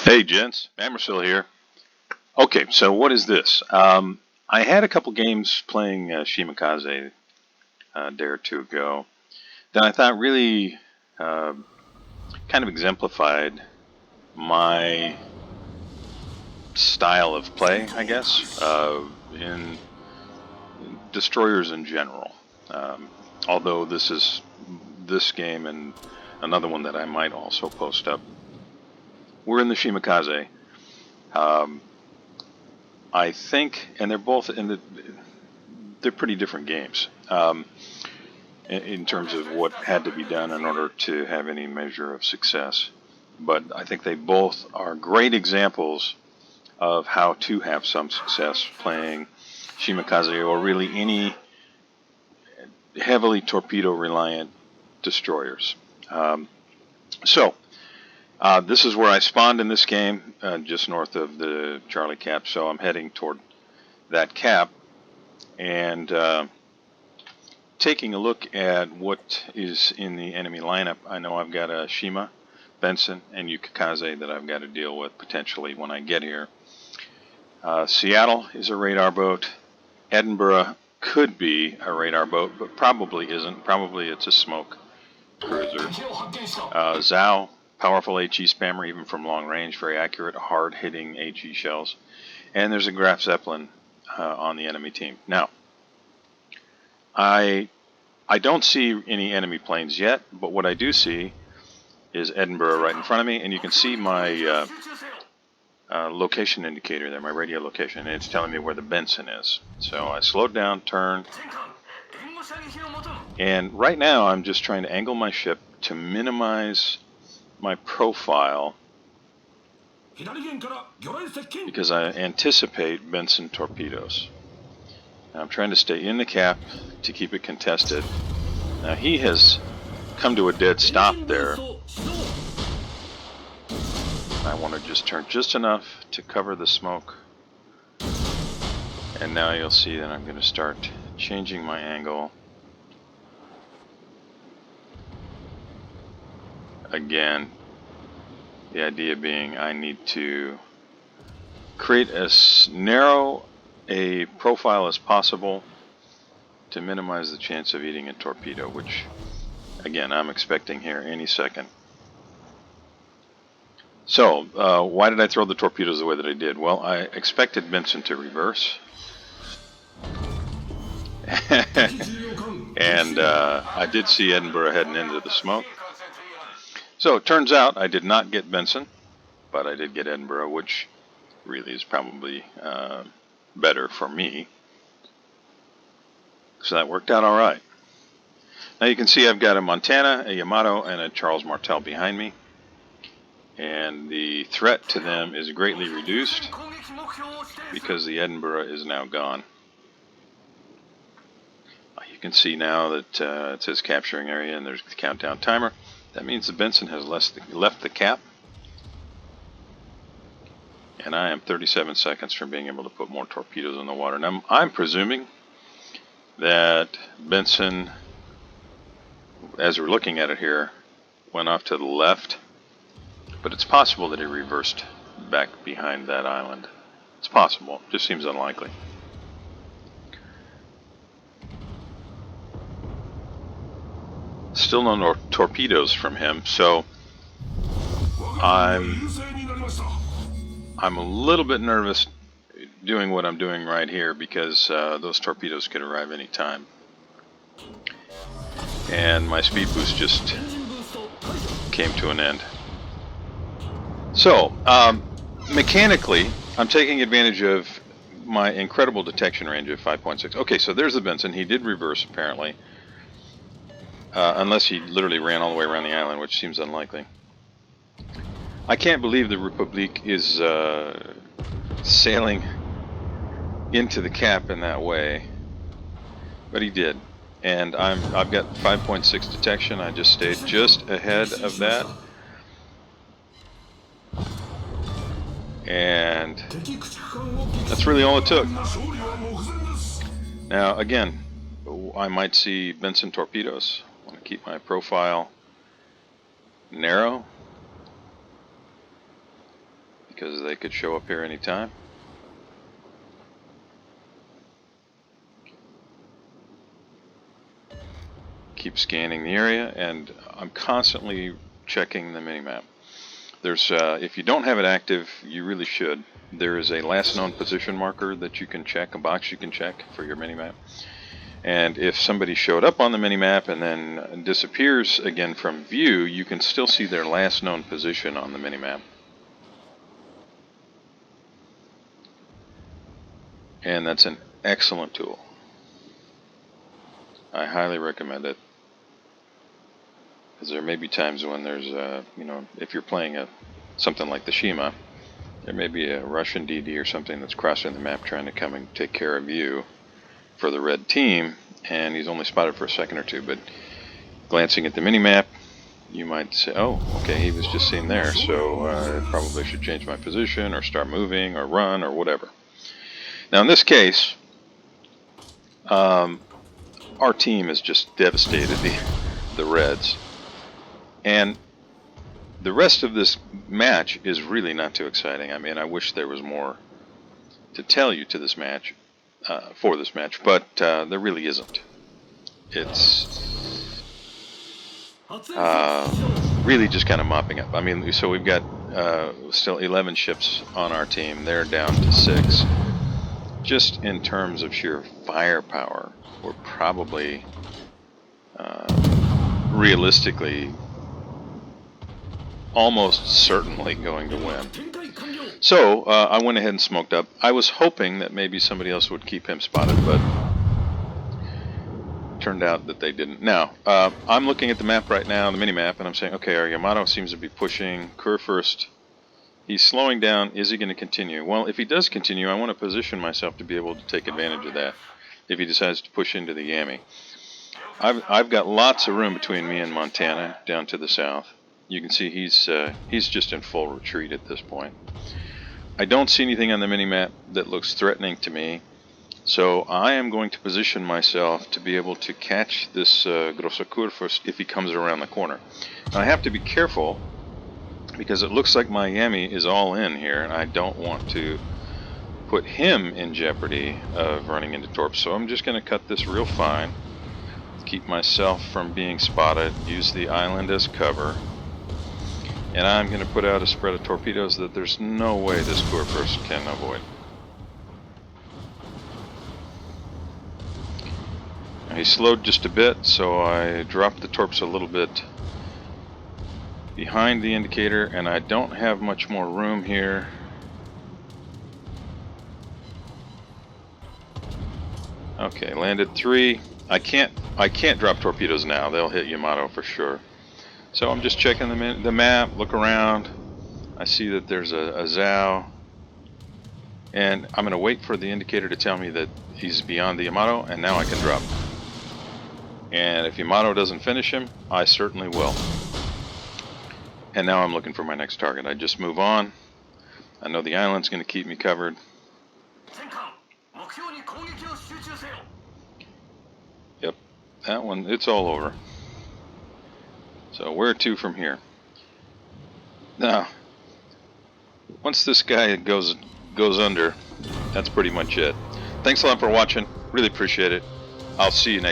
Hey gents, Amersil here. Okay, so what is this? I had a couple games playing Shimakaze a day or two ago that I thought really uh, kind of exemplified my style of play, I guess, in destroyers in general. Um, Although this game and another one that I might also post up. We're in the Shimakaze. Um, I think, and they're pretty different games in terms of what had to be done in order to have any measure of success. But I think they both are great examples of how to have some success playing Shimakaze or really any heavily torpedo reliant destroyers. Um, so this is where I spawned in this game, just north of the Charlie Cap. So I'm heading toward that cap and taking a look at what is in the enemy lineup. I know I've got a Shima, Benson, and Yukikaze that I've got to deal with potentially when I get here. Seattle is a radar boat. Edinburgh could be a radar boat, but probably isn't. Probably it's a smoke cruiser. Zhao, powerful HE spammer, even from long range, very accurate, hard-hitting HE shells. And there's a Graf Zeppelin on the enemy team. Now, I don't see any enemy planes yet, but what I do see is Edinburgh right in front of me, and you can see my location indicator there, my radio location, and it's telling me where the Benson is. So I slowed down, turned, and right now I'm just trying to angle my ship to minimize my profile because I anticipate Benson torpedoes. Now I'm trying to stay in the cap to keep it contested. Now he has come to a dead stop there. I want to just turn just enough to cover the smoke. And now you'll see that I'm going to start changing my angle. Again, the idea being I need to create as narrow a profile as possible to minimize the chance of eating a torpedo, which again I'm expecting here any second. So why did I throw the torpedoes the way that I did? Well, I expected Benson to reverse. And I did see Edinburgh heading into the smoke. So it turns out I did not get Benson, but I did get Edinburgh, which really is probably better for me. So that worked out all right. Now you can see I've got a Montana, a Yamato, and a Charles Martel behind me. And the threat to them is greatly reduced because the Edinburgh is now gone. You can see now that it says capturing area and there's the countdown timer. That means the Benson has left the cap. And I am 37 seconds from being able to put more torpedoes in the water. Now I'm presuming that Benson, as we're looking at it here, went off to the left. But it's possible that he reversed back behind that island. It's possible, just seems unlikely. Still no torpedoes from him, so I'm a little bit nervous doing what I'm doing right here because those torpedoes could arrive any time. And my speed boost just came to an end. So, mechanically, I'm taking advantage of my incredible detection range of 5.6. Okay, so there's the Benson. He did reverse, apparently. Unless he literally ran all the way around the island, which seems unlikely. I can't believe the Republique is sailing into the cap in that way. But he did. And I've got 5.6 detection. I just stayed just ahead of that. And that's really all it took. Now again, I might see Benson torpedoes. I want to keep my profile narrow. because they could show up here anytime. Keep scanning the area, and I'm constantly checking the minimap. There's, if you don't have it active, you really should. There is a last known position marker that you can check, a box you can check for your minimap. And if somebody showed up on the minimap and then disappears again from view, you can still see their last known position on the minimap. And that's an excellent tool. I highly recommend it. Because there may be times when there's, you know, if you're playing something like the Shima, there may be a Russian DD or something that's crossing the map trying to come and take care of you for the red team, and he's only spotted for a second or two, but glancing at the minimap, you might say, oh, okay, he was just seen there, so I probably should change my position or start moving or run or whatever. Now in this case, our team has just devastated the Reds. And the rest of this match is really not too exciting. I mean, I wish there was more to tell you to this match, for this match, but there really isn't. It's really just kind of mopping up. I mean, so we've got still 11 ships on our team. They're down to 6. Just in terms of sheer firepower, we're probably realistically almost certainly going to win. So I went ahead and smoked up. I was hoping that maybe somebody else would keep him spotted, but turned out that they didn't. Now, I'm looking at the map right now, the mini-map, and I'm saying, okay, our Yamato seems to be pushing Kur first. He's slowing down. Is he going to continue? Well, if he does continue, I want to position myself to be able to take advantage of that if he decides to push into the Yami. I've got lots of room between me and Montana down to the south. You can see he's just in full retreat at this point. I don't see anything on the minimap that looks threatening to me, so I am going to position myself to be able to catch this Grossakur first if he comes around the corner. Now I have to be careful because it looks like my Yami is all in here, and I don't want to put him in jeopardy of running into torps, so I'm just going to cut this real fine, keep myself from being spotted, use the island as cover. And I'm going to put out a spread of torpedoes that there's no way this Kur first can avoid. Now he slowed just a bit, so I dropped the torps a little bit behind the indicator, and I don't have much more room here. Okay, landed 3. I can't drop torpedoes now. They'll hit Yamato for sure. So I'm just checking the map, look around. I see that there's a Zhao. And I'm going to wait for the indicator to tell me that he's beyond the Yamato, and now I can drop. And if Yamato doesn't finish him, I certainly will. And now I'm looking for my next target. I just move on. I know the island's going to keep me covered. Yep, that one, it's all over. So where to from here? Now, once this guy goes under, that's pretty much it. Thanks a lot for watching. Really appreciate it. I'll see you next.